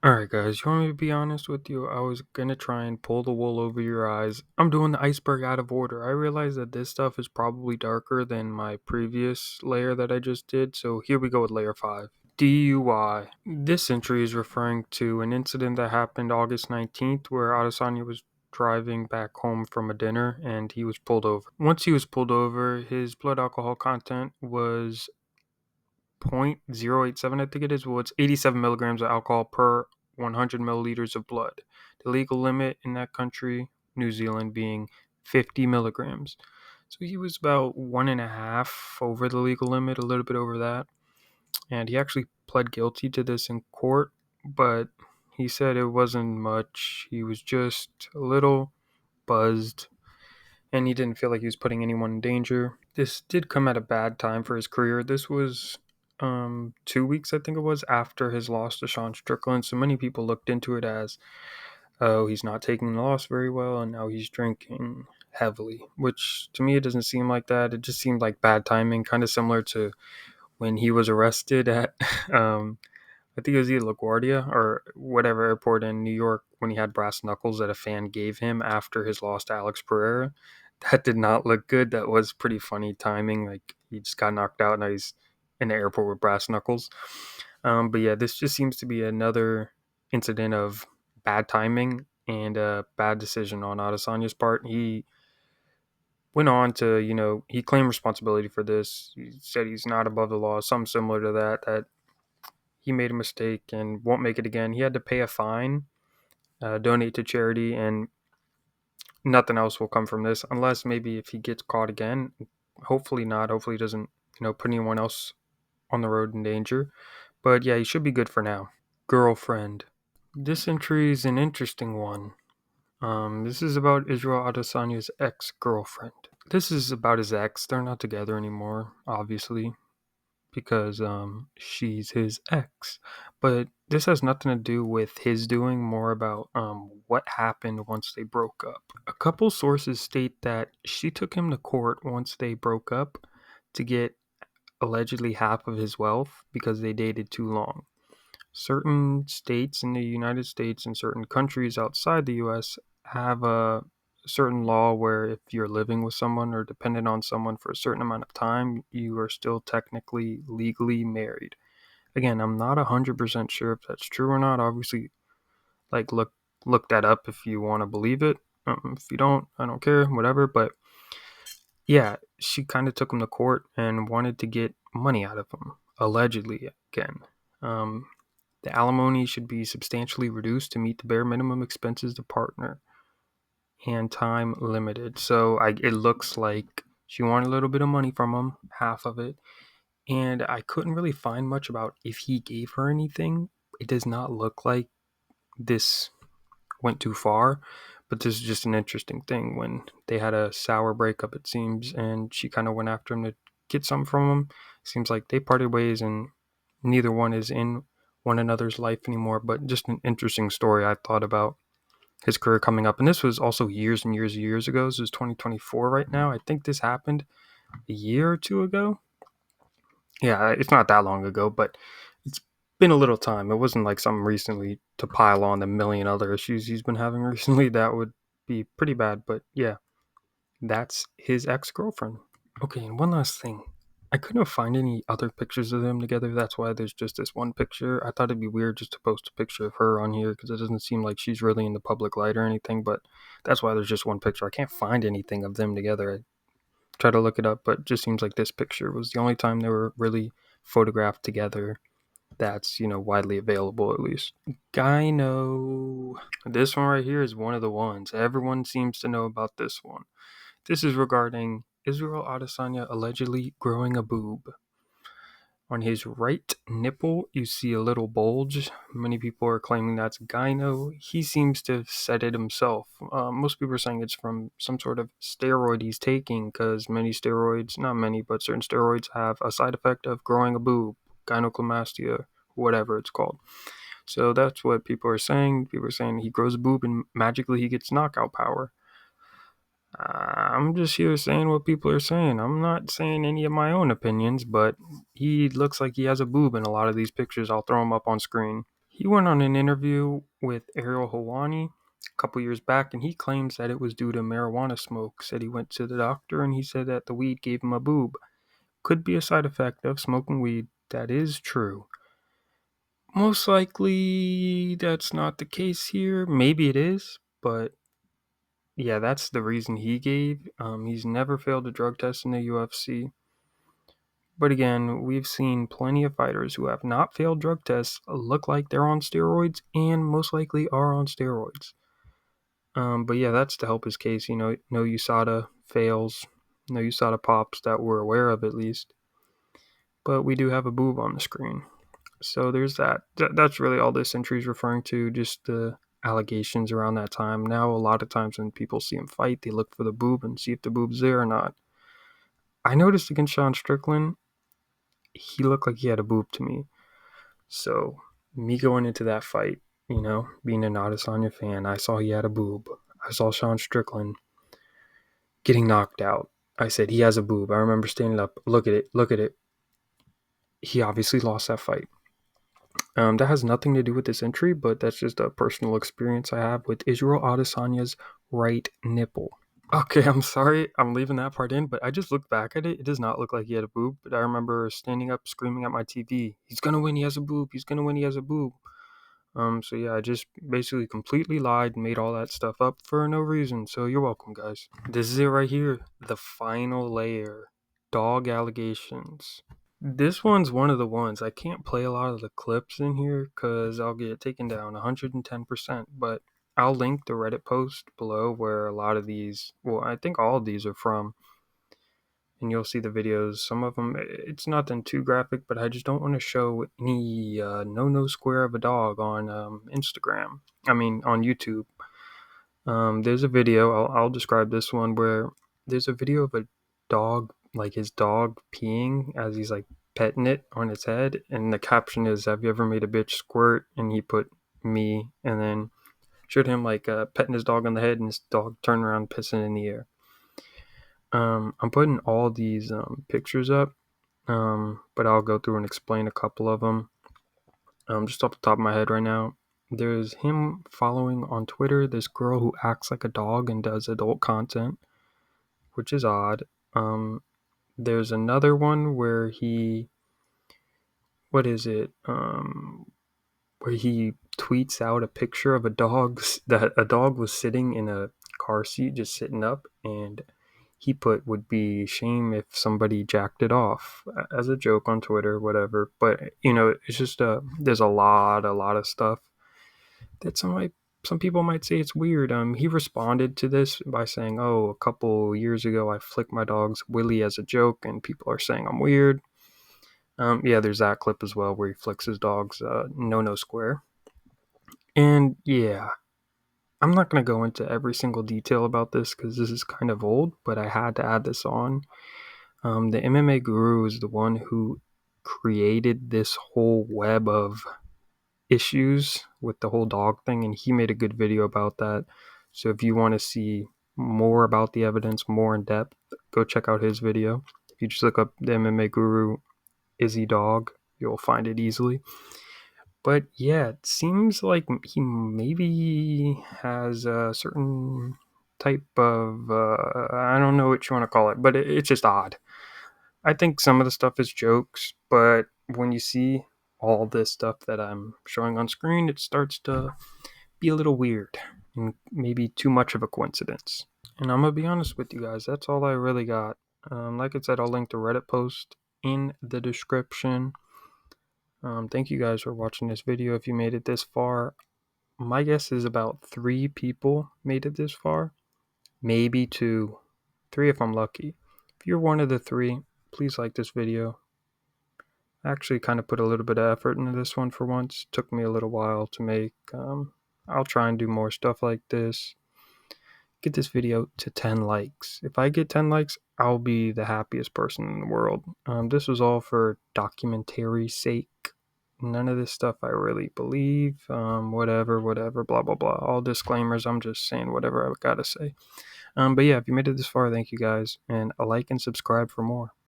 Alright, guys, you want me to be honest with you? I was gonna try and pull the wool over your eyes. I'm doing the iceberg out of order. I realize that this stuff is probably darker than my previous layer that I just did, so here we go with layer 5. DUI. This entry is referring to an incident that happened August 19th where Adesanya was driving back home from a dinner and he was pulled over. Once he was pulled over, his blood alcohol content was 0.087, I think it is. Well, it's 87 milligrams of alcohol per 100 milliliters of blood. The legal limit in that country, New Zealand, being 50 milligrams. So he was about 1.5 over the legal limit, a little bit over that. And he actually pled guilty to this in court, but he said it wasn't much. He was just a little buzzed and he didn't feel like he was putting anyone in danger. This did come at a bad time for his career. This was 2 weeks, I think it was, after his loss to Sean Strickland. So many people looked into it as, oh, he's not taking the loss very well, and now he's drinking heavily. Which to me, it doesn't seem like that. It just seemed like bad timing, kind of similar to when he was arrested at I think it was either LaGuardia or whatever airport in New York when he had brass knuckles that a fan gave him after his loss to Alex Pereira. That did not look good. That was pretty funny timing. Like he just got knocked out and now he's in the airport with brass knuckles. But yeah, this just seems to be another incident of bad timing and a bad decision on Adesanya's part. He went on to, he claimed responsibility for this. He said he's not above the law, something similar to that he made a mistake and won't make it again. He had to pay a fine, donate to charity, and nothing else will come from this unless maybe if he gets caught again. Hopefully not. Hopefully he doesn't, put anyone else on the road in danger. But yeah, he should be good for now. Girlfriend. This entry is an interesting one. This is about Israel Adesanya's ex-girlfriend. This is about his ex. They're not together anymore, obviously, because she's his ex. But this has nothing to do with his doing, more about what happened once they broke up. A couple sources state that she took him to court once they broke up to get allegedly half of his wealth because they dated too long. Certain states in the United States and certain countries outside the US have a certain law where if you're living with someone or dependent on someone for a certain amount of time, you are still technically legally married. Again, I'm not 100% sure if that's true or not. Obviously, like look that up if you want to believe it. If you don't, I don't care, whatever. But yeah, she kind of took him to court and wanted to get money out of him, allegedly, again. Um, the alimony should be substantially reduced to meet the bare minimum expenses of partner and time limited. So it looks like she wanted a little bit of money from him, half of it. And I couldn't really find much about if he gave her anything. It does not look like this went too far, but this is just an interesting thing when they had a sour breakup, it seems, and she kind of went after him to get some from him. Seems like they parted ways and neither one is in one another's life anymore, but just an interesting story I thought about his career coming up. And this was also years and years and years ago. This is 2024 right now. I think this happened a year or two ago. Yeah, it's not that long ago, but it's been a little time. It wasn't like something recently to pile on the million other issues he's been having recently. That would be pretty bad. But yeah, that's his ex-girlfriend. Okay, and one last thing. I couldn't find any other pictures of them together. That's why there's just this one picture. I thought it'd be weird just to post a picture of her on here because it doesn't seem like she's really in the public light or anything. But that's why there's just one picture. I can't find anything of them together. I tried to look it up, but it just seems like this picture was the only time they were really photographed together. That's, widely available at least. Gyno. This one right here is one of the ones. Everyone seems to know about this one. This is regarding Israel Adesanya allegedly growing a boob. On his right nipple, you see a little bulge. Many people are claiming that's gyno. He seems to have said it himself. Most people are saying it's from some sort of steroid he's taking because many steroids, not many, but certain steroids have a side effect of growing a boob, gynecomastia, whatever it's called. So that's what people are saying. People are saying he grows a boob and magically he gets knockout power. I'm just here saying what people are saying. I'm not saying any of my own opinions, but he looks like he has a boob in a lot of these pictures. I'll throw them up on screen. He went on an interview with Ariel Helwani a couple years back, and he claims that it was due to marijuana smoke. Said he went to the doctor and he said that the weed gave him a boob. Could be a side effect of smoking weed. That is true. Most likely that's not the case here. Maybe it is, but yeah, that's the reason he gave. He's never failed a drug test in the UFC. But again, we've seen plenty of fighters who have not failed drug tests look like they're on steroids and most likely are on steroids. But yeah, that's to help his case. No USADA fails, no USADA pops that we're aware of at least. But we do have a boob on the screen. So there's that. That's really all this entry is referring to, just the allegations around that time. Now, a lot of times when people see him fight, they look for the boob and see if the boob's there or not. I noticed against Sean Strickland, he looked like he had a boob to me. So, me going into that fight, being an Adesanya fan, I saw he had a boob. I saw Sean Strickland getting knocked out. I said, he has a boob. I remember standing up, look at it. He obviously lost that fight. That has nothing to do with this entry, but that's just a personal experience I have with Israel Adesanya's right nipple. Okay, I'm sorry, I'm leaving that part in, but I just looked back at it. It does not look like he had a boob, but I remember standing up screaming at my TV, he's gonna win, he has a boob, he's gonna win, he has a boob. So yeah, I just basically completely lied and made all that stuff up for no reason, so you're welcome, guys. This is it right here, the final layer. Dog allegations. This one's one of the ones. I can't play a lot of the clips in here because I'll get taken down 110%, but I'll link the Reddit post below where a lot of these, well, I think all of these are from, and you'll see the videos. Some of them, it's nothing too graphic, but I just don't want to show any no square of a dog on Instagram. On YouTube. There's a video, I'll describe this one, where there's a video of a dog, like his dog peeing as he's like petting it on its head, and the caption is, have you ever made a bitch squirt? And he put me, and then showed him like petting his dog on the head, and his dog turned around pissing in the air. I'm putting all these pictures up, but I'll go through and explain a couple of them. Just off the top of my head right now, there's him following on Twitter this girl who acts like a dog and does adult content, which is odd. There's another one where where he tweets out a picture of that a dog was sitting in a car seat, just sitting up, and he put, would be shame if somebody jacked it off, as a joke on Twitter, whatever. But it's just there's a lot of stuff that some people might say it's weird. He responded to this by saying, "Oh, a couple years ago, I flicked my dog's willy as a joke, and people are saying I'm weird." Yeah, there's that clip as well where he flicks his dog's no square. And yeah, I'm not gonna go into every single detail about this because this is kind of old, but I had to add this on. The MMA guru is the one who created this whole web of issues with the whole dog thing, and he made a good video about that. So if you want to see more about the evidence, more in depth, go check out his video. If you just look up the MMA guru Izzy Dog, you'll find it easily. But yeah, it seems like he maybe has a certain type of I don't know what you want to call it, but it's just odd. I think some of the stuff is jokes, but when you see all this stuff that I'm showing on screen, it starts to be a little weird and maybe too much of a coincidence. And I'm gonna be honest with you guys, that's all I really got. Like I said, I'll link the Reddit post in the description. Thank you guys for watching this video. If you made it this far, my guess is about 3 people made it this far, maybe 2, 3 if I'm lucky. If you're one of the 3, please like this video. I actually kind of put a little bit of effort into this one for once. It took me a little while to make. I'll try and do more stuff like this. Get this video to 10 likes. If I get 10 likes, I'll be the happiest person in the world. This was all for documentary sake. None of this stuff I really believe. Whatever, blah, blah, blah. All disclaimers. I'm just saying whatever I gotta say. But yeah, if you made it this far, thank you guys. And a like and subscribe for more.